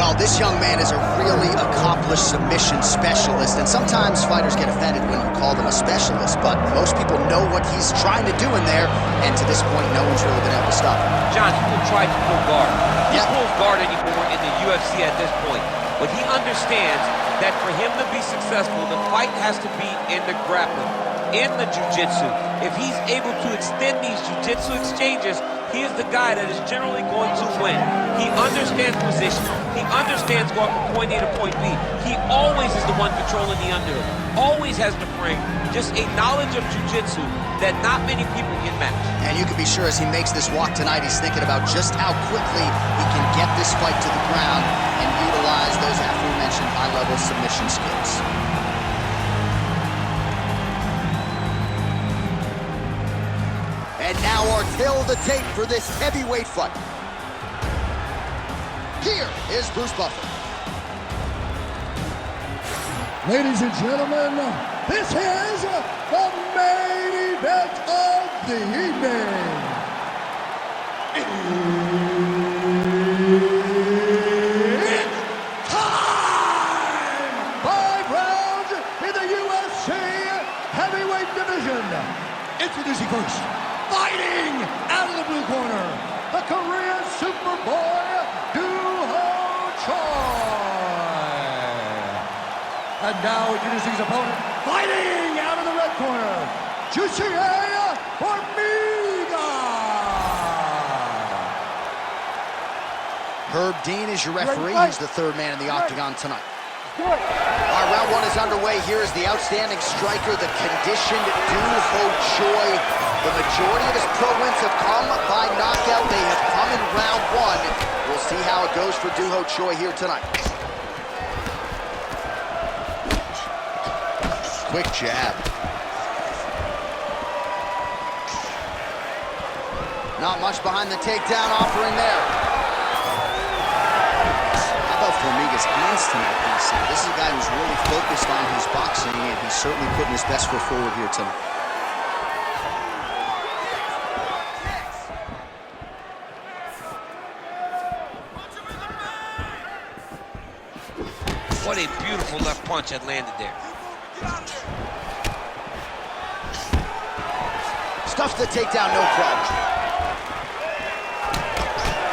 Well, this young man is a really accomplished submission specialist, and sometimes fighters get offended when you call them a specialist, but most people know what he's trying to do in there, and to this point, no one's really been able to stop him. John, he will try to pull guard. He Yep. pulls guard anymore in the UFC at this point, but he understands that for him to be successful, the fight has to be in the grappling, in the jiu-jitsu. If he's able to extend these jiu-jitsu exchanges, he is the guy that is generally going to win. He understands position. He understands going from point A to point B. He always is the one controlling the underhook. Always has the frame. Just a knowledge of jiu-jitsu that not many people can match. And you can be sure as he makes this walk tonight, he's thinking about just how quickly he can get this fight to the ground and utilize those aforementioned high-level submission skills. And now our tale of the tape for this heavyweight fight. Here is Bruce Buffer. Ladies and gentlemen, this is the main event of the evening. It's time! 5 rounds in the UFC heavyweight division. Introducing first, fighting out of the blue corner, the Korean Superboy, And now introducing his opponent, fighting out of the red corner, Jusier Formiga. Herb Dean is your referee. He's the third man in the octagon tonight. All right, round one is underway. Here is the outstanding striker, the conditioned Doo-Ho Choi. The majority of his pro wins have come by knockout. They have come in round one. We'll see how it goes for Doo-Ho Choi here tonight. Quick jab. Not much behind the takedown offering there. How about Formiga's hands tonight, DC? This is a guy who's really focused on his boxing, and he's certainly putting his best foot forward here tonight. What a beautiful left punch that landed there. Stuffs the takedown, no problem.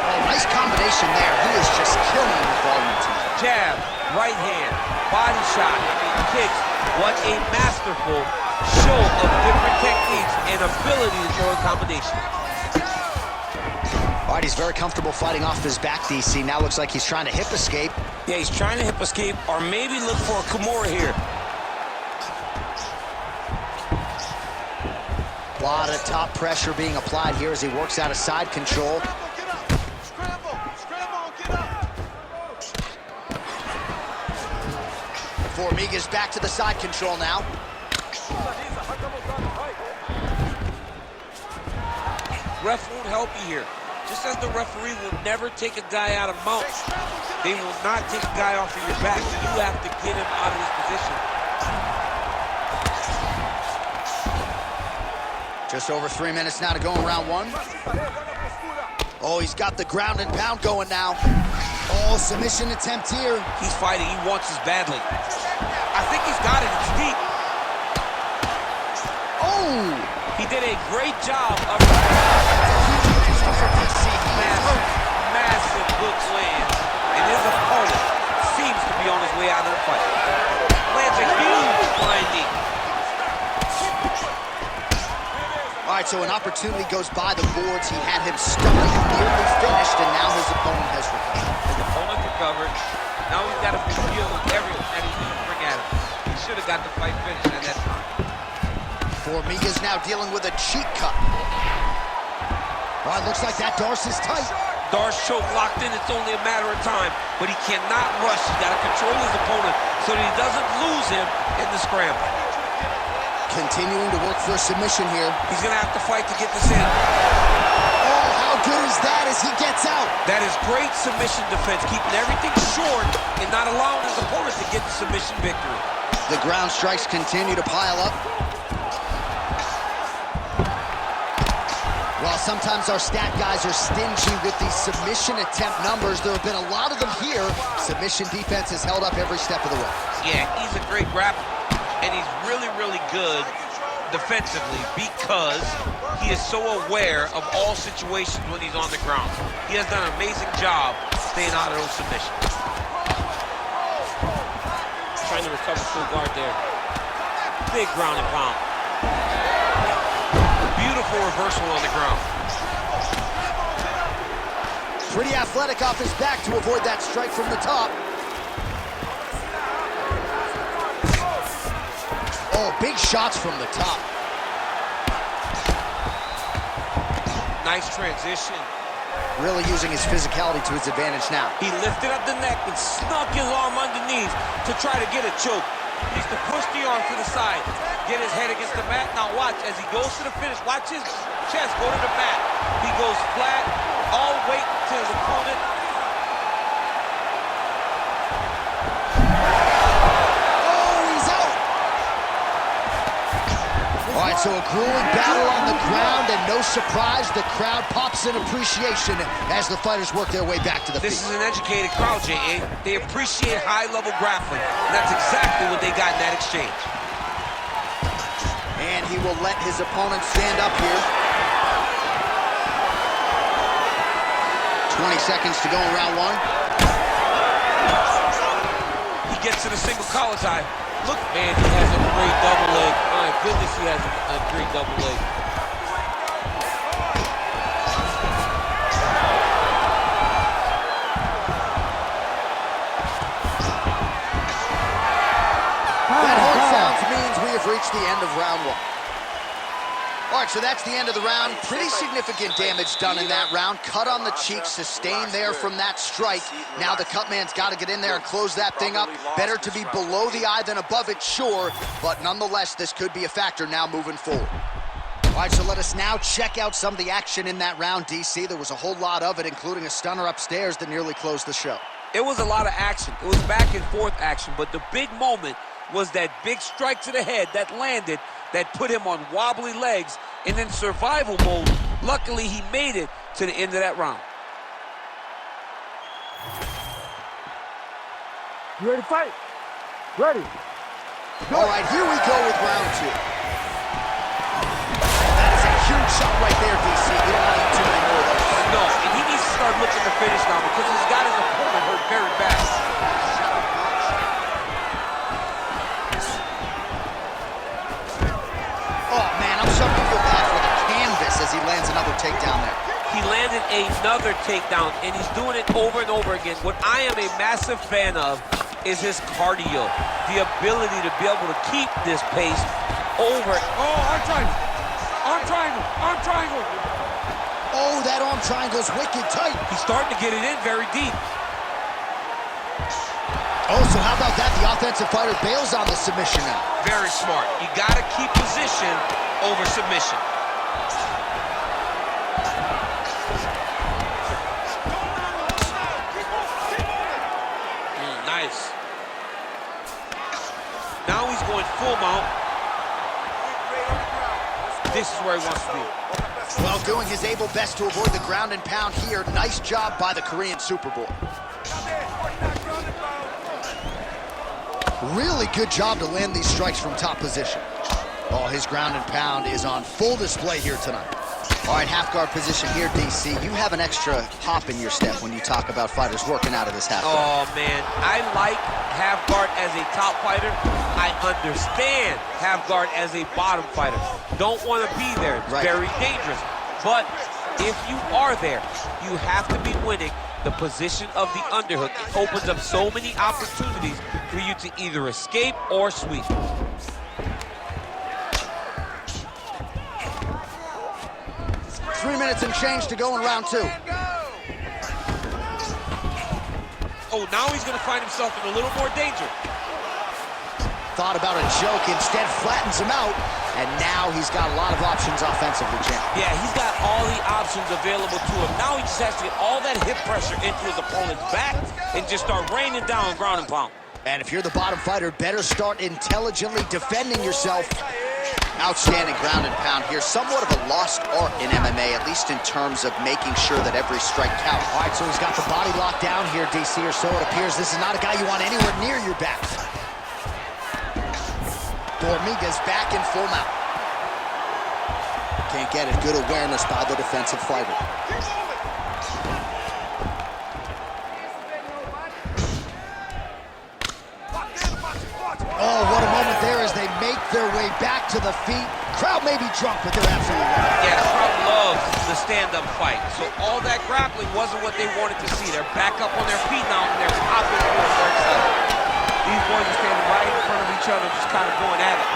Oh, nice combination there. He is just killing the volume tonight. Jab, right hand, body shot, kicks. What a masterful show of different techniques and ability to throw a combination. All right, he's very comfortable fighting off his back, DC. Now looks like he's trying to hip escape. Yeah, he's trying to hip escape or maybe look for a Kimura here. A lot of top pressure being applied here as he works out of side control. Formiga's back to the side control now. Ref won't help you here. Just as the referee will never take a guy out of mount, they will not take a guy off of your back. You have to get him out of his position. Just over 3 minutes now to go in round one. Oh, he's got the ground and pound going now. Oh, submission attempt here. He's fighting. He wants this badly. I think he's got it. It's deep. Oh! He did a great job of massive hook lands, and his opponent seems to be on his way out of the fight. Lands a huge flying knee. All right, so an opportunity goes by the boards. He had him stunned, nearly finished, and now his opponent has recovered. His opponent recovered. Now he's got to deal with everything that he's going to bring at him. He should have got the fight finished at that time. Formiga's now dealing with a cheek cut. All right, looks like that Darce is tight. Darce choke locked in. It's only a matter of time, but he cannot rush. He's got to control his opponent so that he doesn't lose him in the scramble. Continuing to work for a submission here. He's going to have to fight to get this in. Oh, how good is that as he gets out? That is great submission defense, keeping everything short and not allowing his opponent to get the submission victory. The ground strikes continue to pile up. Well, sometimes our stat guys are stingy with the submission attempt numbers. There have been a lot of them here. Submission defense has held up every step of the way. Yeah, he's a great grappler, and he's really, really good defensively because he is so aware of all situations when he's on the ground. He has done an amazing job staying out of those submissions. Trying to recover full guard there. Big ground and pound. Beautiful reversal on the ground. Pretty athletic off his back to avoid that strike from the top. Oh, big shots from the top. Nice transition. Really using his physicality to his advantage now. He lifted up the neck and snuck his arm underneath to try to get a choke. He needs to push the arm to the side, get his head against the mat. Now watch, as he goes to the finish, watch his chest go to the mat. He goes flat, all weight to his opponent. All right, so a grueling battle on the ground, and no surprise, the crowd pops in appreciation as the fighters work their way back to the feet. This is an educated crowd, J.A. They appreciate high-level grappling, and that's exactly what they got in that exchange. And he will let his opponent stand up here. 20 seconds to go in round one. He gets to the single collar tie. Look, man, he has a great double leg. My goodness, he has a great double leg. That horn sounds means we have reached the end of round one. All right, so that's the end of the round. Pretty significant damage done in that round. Cut on the cheek, sustained there from that strike. Now the cut man's got to get in there and close that thing up. Better to be below the eye than above it, sure. But nonetheless, this could be a factor now moving forward. All right, so let us now check out some of the action in that round, DC. There was a whole lot of it, including a stunner upstairs that nearly closed the show. It was a lot of action. It was back and forth action, but the big moment was that big strike to the head that landed, that put him on wobbly legs, and in survival mode. Luckily, he made it to the end of that round. You ready to fight? Ready. All right, here we go with round two. That is a huge shot right there, DC. You don't want to eat too many more of those. No, and he needs to start looking to finish now because he's got his opponent hurt very bad. Oh, man, I'm starting to feel bad for the canvas as he lands another takedown there. He landed another takedown, and he's doing it over and over again. What I am a massive fan of is his cardio, the ability to be able to keep this pace over. Oh, arm triangle. Arm triangle. Arm triangle. Oh, that arm triangle's wicked tight. He's starting to get it in very deep. Oh, so how about that? The offensive fighter bails on the submission now. Very smart. You got to keep position over submission. Nice. Now he's going full mount. This is where he wants to be. Well, doing his able best to avoid the ground and pound here. Nice job by the Korean Superboy. Really good job to land these strikes from top position. Oh, his ground and pound is on full display here tonight. All right, half guard position here, DC. You have an extra hop in your step when you talk about fighters working out of this half guard. Oh, man. I like half guard as a top fighter. I understand half guard as a bottom fighter. Don't want to be there. It's very dangerous. But if you are there, you have to be winning the position of the underhook. It opens up so many opportunities for you to either escape or sweep. 3 minutes and change to go in round two. Oh, now he's going to find himself in a little more danger. Thought about a joke, instead flattens him out, and now he's got a lot of options offensively, champ. Yeah, he's got all the options available to him. Now he just has to get all that hip pressure into his opponent's back and just start raining down ground and pound. And if you're the bottom fighter, better start intelligently defending yourself. Outstanding ground and pound here. Somewhat of a lost art in MMA, at least in terms of making sure that every strike counts. All right, so he's got the body locked down here, DC, or so it appears. This is not a guy you want anywhere near your back. Dominguez back in full mount. Can't get it. Good awareness by the defensive fighter. Oh, what a moment there as they make their way back to the feet. Crowd may be drunk, but they're absolutely right. Yeah, the crowd loves the stand-up fight. So all that grappling wasn't what they wanted to see. They're back up on their feet now, and they're popping forward. They're excited. These boys are standing right in front of each other, just kind of going at it.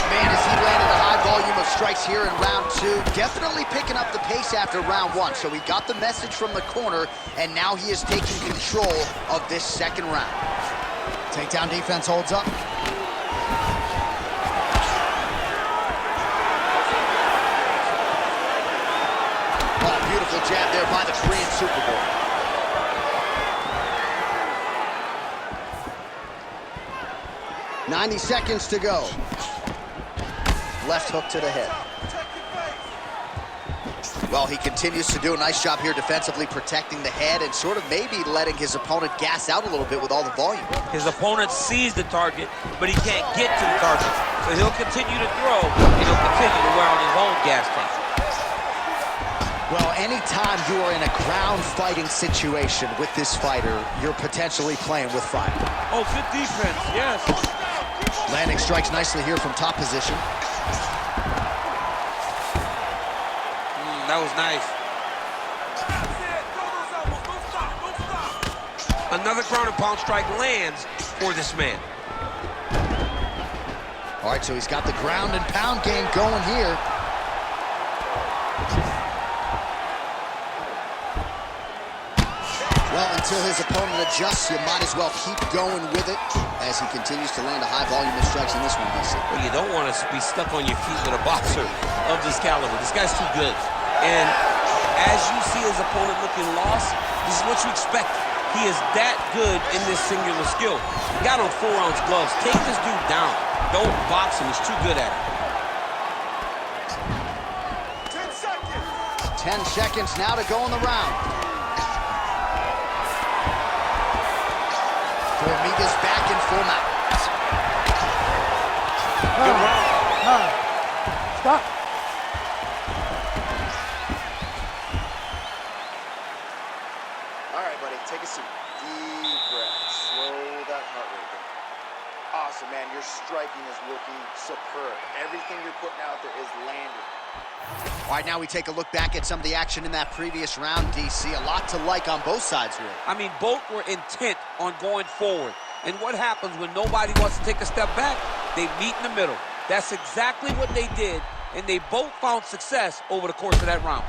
Man, as he landed a high volume of strikes here in round two, definitely picking up the pace after round one. So he got the message from the corner, and now he is taking control of this second round. Takedown defense holds up. Oh, beautiful jab there by the Korean Super Bowl. "90 seconds to go." Left hook to the head. Well, he continues to do a nice job here defensively, protecting the head and sort of maybe letting his opponent gas out a little bit with all the volume. His opponent sees the target, but he can't get to the target. So he'll continue to throw, and he'll continue to wear on his own gas tank. Well, anytime you are in a ground fighting situation with this fighter, you're potentially playing with fire. Oh, good defense, yes. Landing strikes nicely here from top position. That was nice. Another ground and pound strike lands for this man. All right, so he's got the ground and pound game going here. Well, until his opponent adjusts, you might as well keep going with it as he continues to land a high volume of strikes in this one, DC. Well, you don't want to be stuck on your feet with a boxer of this caliber. This guy's too good. And as you see his opponent looking lost, this is what you expect. He is that good in this singular skill. He got on 4-ounce gloves. Take this dude down. Don't box him. He's too good at it. 10 seconds now to go in the round. Dominguez back in full mount. Good round. Stop. All right, buddy, take a seat. Deep breath. Slow that heart rate down. Awesome, man. Your striking is looking superb. Everything you're putting out there is landing. All right, now we take a look back at some of the action in that previous round, DC. A lot to like on both sides, really. I mean, both were intent on going forward. And what happens when nobody wants to take a step back? They meet in the middle. That's exactly what they did, and they both found success over the course of that round.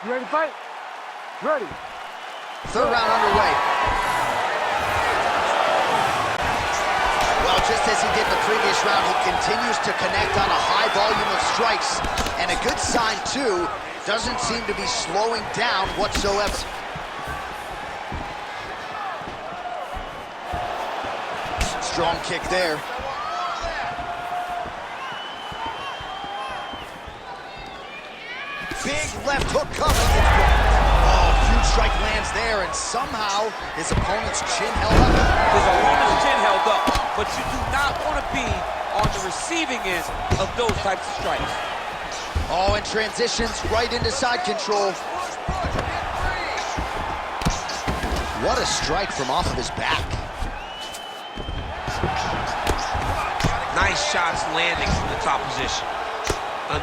You ready to fight? Ready. Third round underway. Well, just as he did in the previous round, he continues to connect on a high volume of strikes. And a good sign, too, doesn't seem to be slowing down whatsoever. Strong kick there. Big left hook coming. Oh, huge strike lands there, and somehow his opponent's chin held up. His opponent's chin held up, but you do not want to be on the receiving end of those types of strikes. Oh, and transitions right into side control. What a strike from off of his back. Nice shots landing from the top position.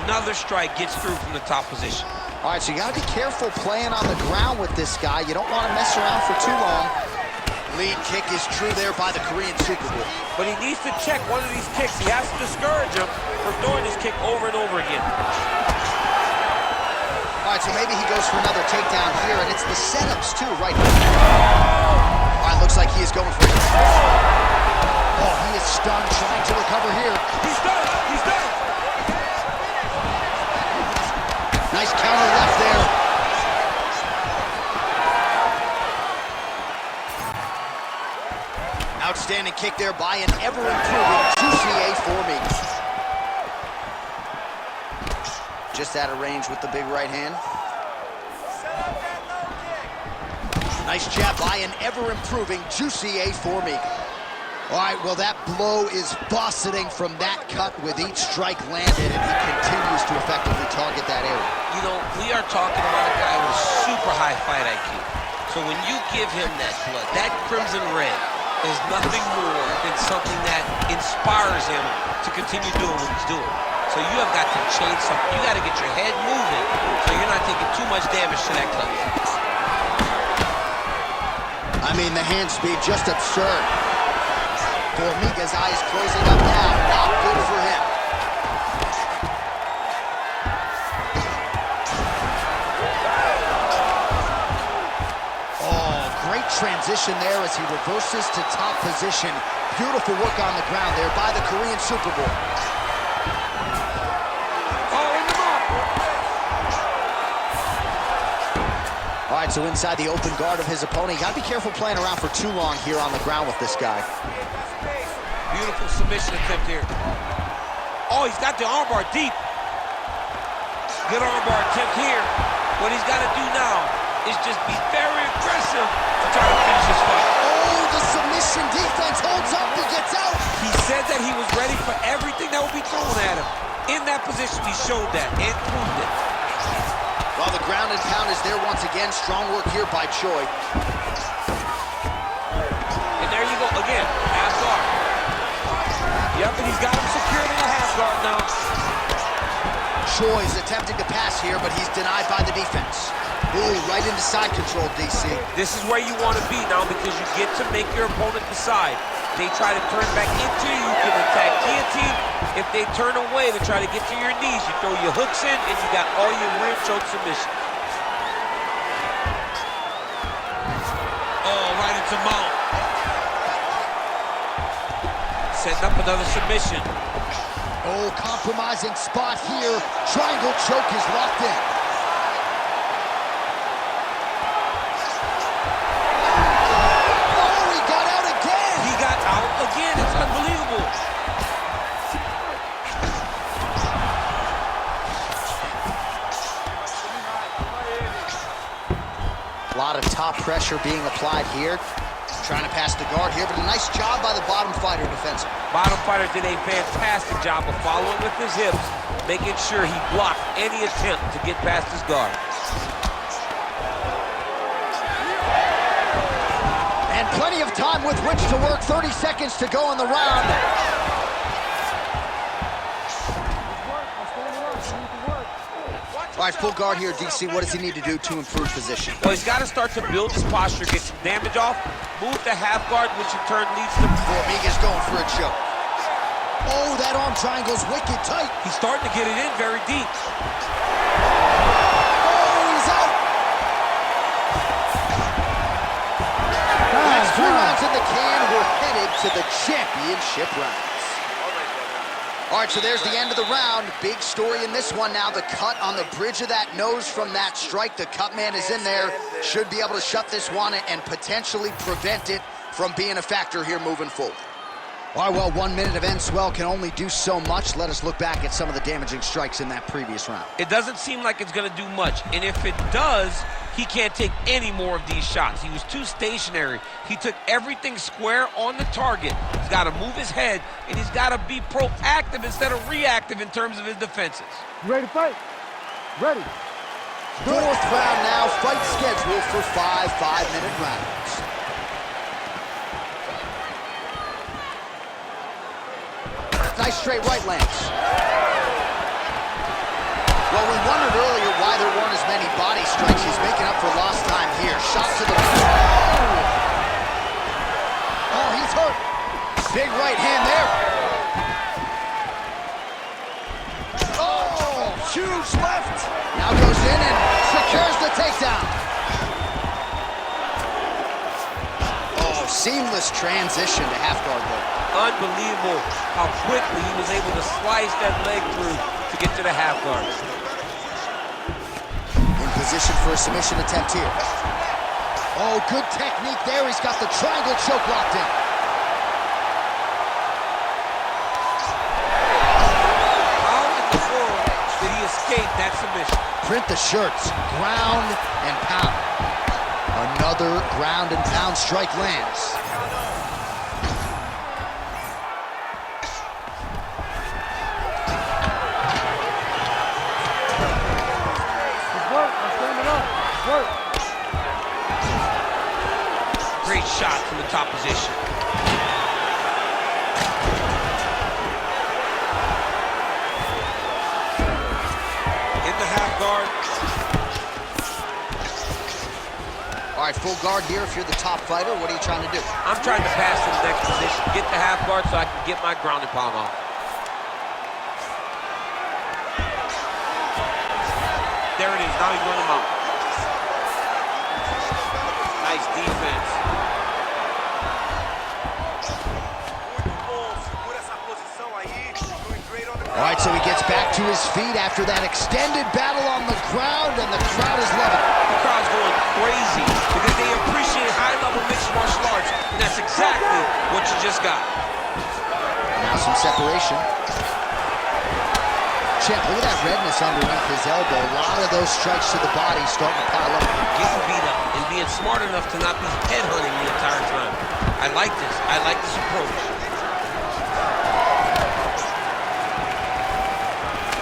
Another strike gets through from the top position. All right, so you got to be careful playing on the ground with this guy. You don't want to mess around for too long. Lead kick is true there by the Korean Super Bowl. But he needs to check one of these kicks. He has to discourage him from throwing this kick over and over again. All right, so maybe he goes for another takedown here, and it's the setups, too, right here. All right, looks like he is going for it. Oh, he is stunned, trying to recover here. He's done. He's done. Nice counter left there. kick there by an ever-improving Jusier for me. Just out of range with the big right hand. Nice jab by an ever-improving Jusier for me. All right, well, that blow is buffeting from that cut with each strike landed, and he continues to effectively target that area. You know, we are talking about a guy with super high fight IQ. So when you give him that blood, that crimson red is nothing more than something that inspires him to continue doing what he's doing. So you have got to change something. You got to get your head moving so you're not taking too much damage to that cut. I mean, the hand speed, just absurd. Formiga's eyes closing up now. Not good for him. Oh, great transition there as he reverses to top position. Beautiful work on the ground there by the Korean Superboy. All right, so inside the open guard of his opponent. You gotta be careful playing around for too long here on the ground with this guy. Beautiful submission attempt here. Oh, he's got the armbar deep. Good armbar attempt here. What he's got to do now is just be very aggressive to try to finish this fight. Oh, the submission defense holds up, he gets out. He said that he was ready for everything that would be thrown at him. In that position, he showed that and proved it. Well, the ground and pound is there once again. Strong work here by Choi. And there you go, again, half guard. Yep, and he's got him secured in a half guard now. Choi's attempting to pass here, but he's denied by the defense. Ooh, right into side control, DC. This is where you want to be now because you get to make your opponent decide. They try to turn back into you, you can attack guillotine. If they turn away to try to get to your knees, you throw your hooks in and you got all your rear choke submission. Oh, right into mount. Setting up another submission. Oh, compromising spot here. Triangle choke is locked in. Oh, he got out again. He got out again. It's unbelievable. A lot of top pressure being applied here. Trying to pass the guard here, but a nice job by the bottom fighter defensive. Bottom fighter did a fantastic job of following with his hips, making sure he blocked any attempt to get past his guard. And plenty of time with which to work. 30 seconds to go in the round. All right, full guard here, DC. What does he need to do to improve position? Well, he's got to start to build his posture, get some damage off, move to half guard, which in turn leads to... Formiga's going for a choke. Oh, that arm triangle's wicked tight. He's starting to get it in very deep. Oh, he's out. That's 3 rounds in the can. We're headed to the championship rounds. All right, so there's the end of the round. Big story in this one now. The cut on the bridge of that nose from that strike. The cut man is in there. Should be able to shut this one and potentially prevent it from being a factor here moving forward. All right, well, 1 minute of end swell can only do so much. Let us look back at some of the damaging strikes in that previous round. It doesn't seem like it's going to do much. And if it does, he can't take any more of these shots. He was too stationary. He took everything square on the target. He's got to move his head, and he's got to be proactive instead of reactive in terms of his defenses. You ready to fight? Ready. Fourth round now. Fight scheduled for 5 5-minute rounds. Nice straight right lands. Well, we wondered earlier why there weren't as many body strikes. He's making up for lost time here. Shot to the... Oh, he's hurt. Big right hand there. Oh, huge left. Now goes in and secures the takedown. Oh, seamless transition to half guard there. Unbelievable how quickly he was able to slice that leg through to get to the half guard. In position for a submission attempt here. Oh, good technique there. He's got the triangle choke locked in. submission. Print the shirts, ground and pound. Another ground and pound strike lands. Great shot from the top position. In the half guard. All right, full guard here if you're the top fighter. What are you trying to do? I'm trying to pass to the next position, get the half guard so I can get my ground and pound off. There it is, now he's running him out. Nice defense. All right, so he gets back to his feet after that extended battle on the ground, and the crowd is loving it. The crowd's going crazy because they appreciate high-level mixed martial arts, and that's exactly what you just got. Now some separation. Champ, look at that redness underneath his elbow. A lot of those strikes to the body starting to pile up. Getting beat up and being smart enough to not be headhunting the entire time. I like this. I like this approach.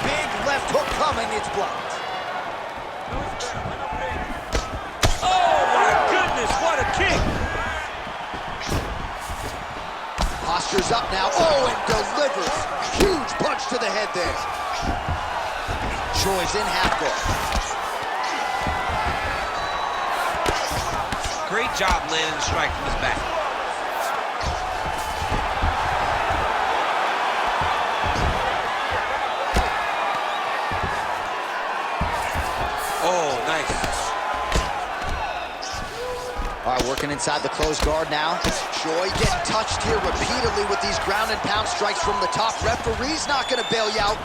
Big left hook coming. It's blocked. Oh, my goodness. What a kick. Posture's up now. Oh, and delivers. Huge punch to the head there. Choi's in half guard. Great job landing the strike from his back. Oh, nice. All right, working inside the closed guard now. Choi getting touched here repeatedly with these ground and pound strikes from the top. Referee's not going to bail you out.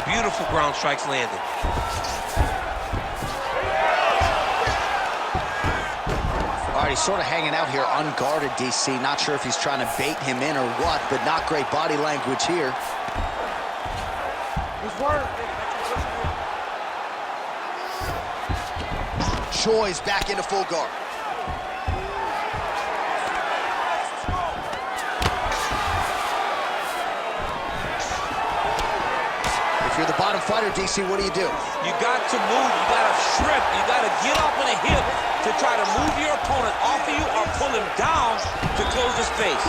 Beautiful ground strikes landed. All right, he's sort of hanging out here unguarded, DC. Not sure if he's trying to bait him in or what, but not great body language here. Choi's back into full guard. If you're the bottom fighter, DC, what do? You got to move, you got to strip, you got to get up in a hip to try to move your opponent off of you or pull him down to close his face.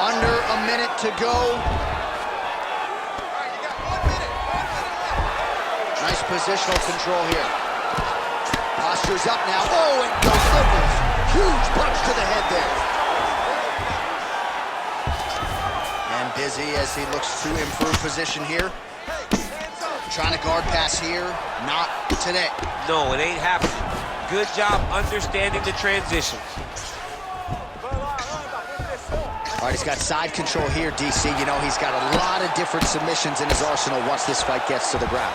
Under a minute to go. Nice positional control here. Posture's up now. Oh, and delivers. Huge punch to the head there. And busy as he looks to improve position here. Trying to guard pass here. Not today. No, it ain't happening. Good job understanding the transitions. All right, he's got side control here, DC. You know, he's got a lot of different submissions in his arsenal once this fight gets to the ground.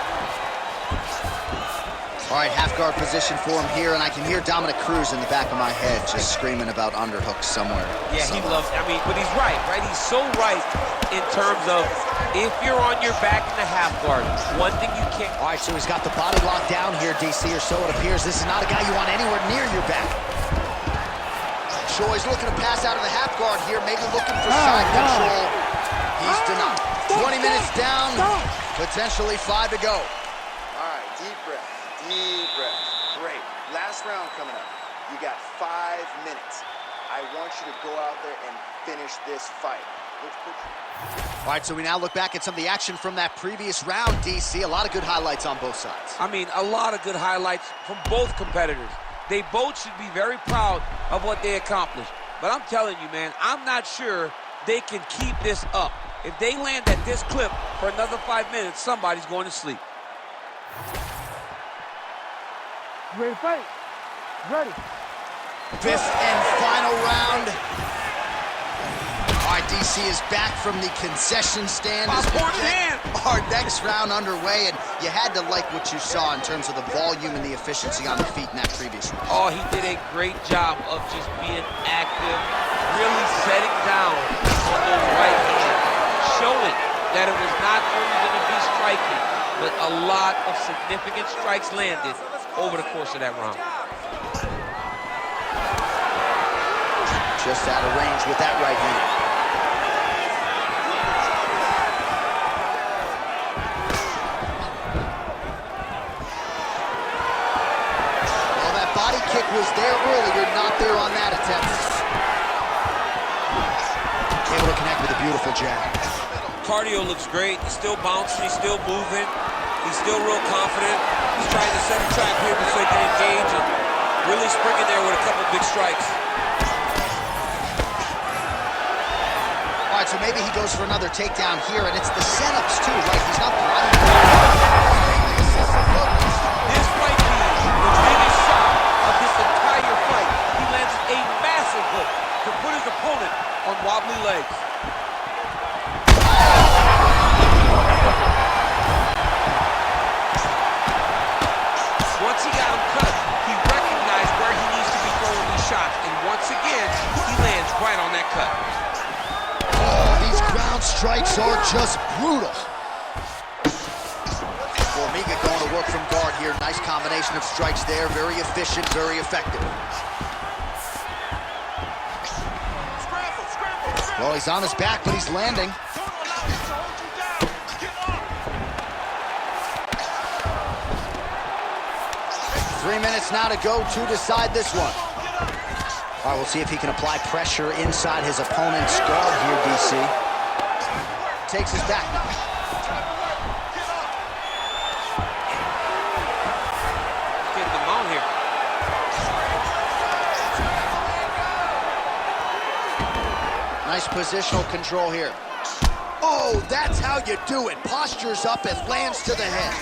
All right, half guard position for him here, and I can hear Dominic Cruz in the back of my head just screaming about underhooks somewhere. Yeah, he loves, I mean, but he's right? He's so right in terms of if you're on your back in the half guard, one thing you can't... All right, so he's got the body locked down here, DC, or so it appears. This is not a guy you want anywhere near your back. Choi's looking to pass out of the half guard here, maybe looking for side control. He's denied. 20 minutes down, potentially 5 to go. All right, deep breath, deep breath. Great. Last round coming up. You got 5 minutes. I want you to go out there and finish this fight. All right, so we now look back at some of the action from that previous round, DC. A lot of good highlights on both sides. I mean, a lot of good highlights from both competitors. They both should be very proud of what they accomplished. But I'm telling you, man, I'm not sure they can keep this up. If they land at this clip for another 5 minutes, somebody's going to sleep. Ready to fight? Ready. Fifth and final round. All right, DC is back from the concession stand. Our next round underway, and you had to like what you saw in terms of the volume and the efficiency on the feet in that previous round. Oh, he did a great job of just being active, really setting down on those right hands, showing that it was not only going to be striking, but a lot of significant strikes landed over the course of that round. Just out of range with that right hand. Was there earlier, not there on that attempt. Able to connect with a beautiful jab. Cardio looks great. He's still bouncing. He's still moving. He's still real confident. He's trying to set a trap here so he can engage and really spring in there with a couple big strikes. All right, so maybe he goes for another takedown here, and it's the setups too, right? He's not blocking. This might be the biggest shot of this entire fight. He lands a massive hook to put his opponent on wobbly legs. Once he got him cut, he recognized where he needs to be throwing these shots, and once again, he lands right on that cut. Oh, these ground strikes are just brutal. Formiga going to work from guard here. Nice combination of strikes there. Very efficient, very effective. Well, he's on his back, but he's landing. 3 minutes now to go to decide this one. All right, we'll see if he can apply pressure inside his opponent's guard here, DC. Takes his back now. Getting him on here. Nice positional control here. Oh, that's how you do it. Postures up and lands to the head.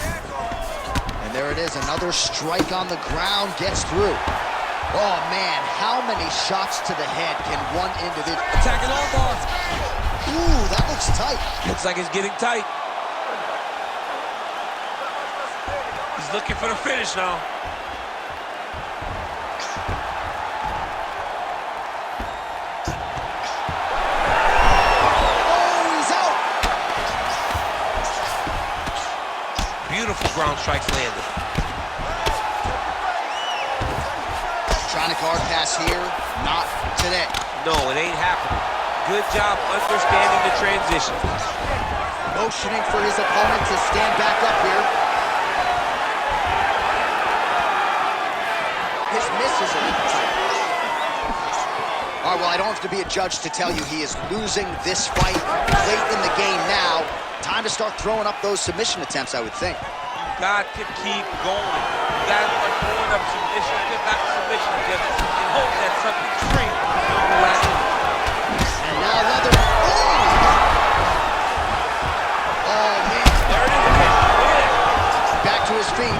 And there it is, another strike on the ground, gets through. Oh man, how many shots to the head can one individual... Attacking on bar. Ooh, that looks tight. Looks like it's getting tight. He's looking for the finish now. Beautiful ground strikes landed. Trying to guard pass here, not today. No, it ain't happening. Good job understanding the transition. Motioning for his opponent to stand back up here. His misses are tight. All right, well, I don't have to be a judge to tell you he is losing this fight late in the game now. Time to start throwing up those submission attempts, I would think. Got to keep going. You got to start throwing up submission attempts, not submission attempts, and hope that something extreme will happen. And now leather. Oh, man. There it is again. Look at it. Back to his feet.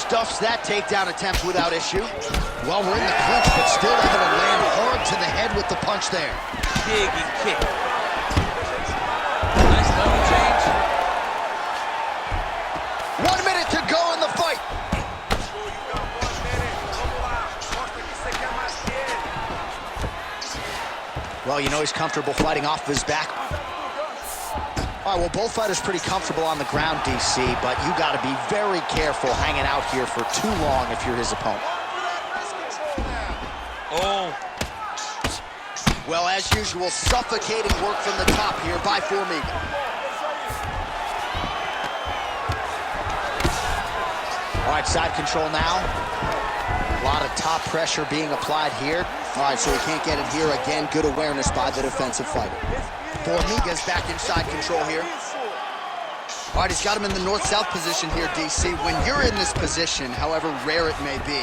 Stuffs that takedown attempt without issue. Well, we're in the clinch, but still able to land hard to the head with the punch there. Big kick. Nice level change. 1 minute to go in the fight. Well, you know he's comfortable fighting off his back. All right, well, both fighters pretty comfortable on the ground, DC, but you got to be very careful hanging out here for too long if you're his opponent. Oh. Well, as usual, suffocating work from the top here by Formiga. All right, side control now. A lot of top pressure being applied here. All right, so he can't get it here again. Good awareness by the defensive fighter. Formiga's back inside control here. All right, he's got him in the north-south position here, DC. When you're in this position, however rare it may be,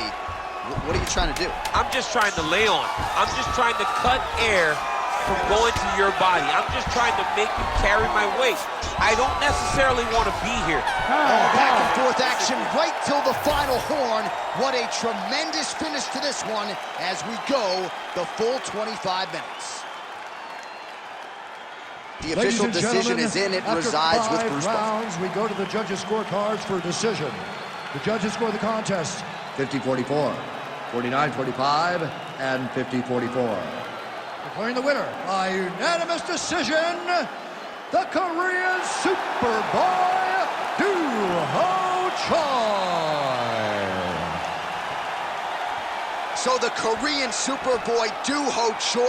what are you trying to do? I'm just trying to lay on. I'm just trying to cut air from going to your body. I'm just trying to make you carry my weight. I don't necessarily want to be here. Back and forth action right till the final horn. What a tremendous finish to this one as we go the full 25 minutes. The official decision is in. It resides with Bruce Buffer. Rounds, we go to the judges' scorecards for decision. The judges score the contest 50-44, 49-45, and 50-44. Declaring the winner by unanimous decision, the Korean Superboy, Doo-Ho Choi. So the Korean Superboy, Doo-Ho Choi,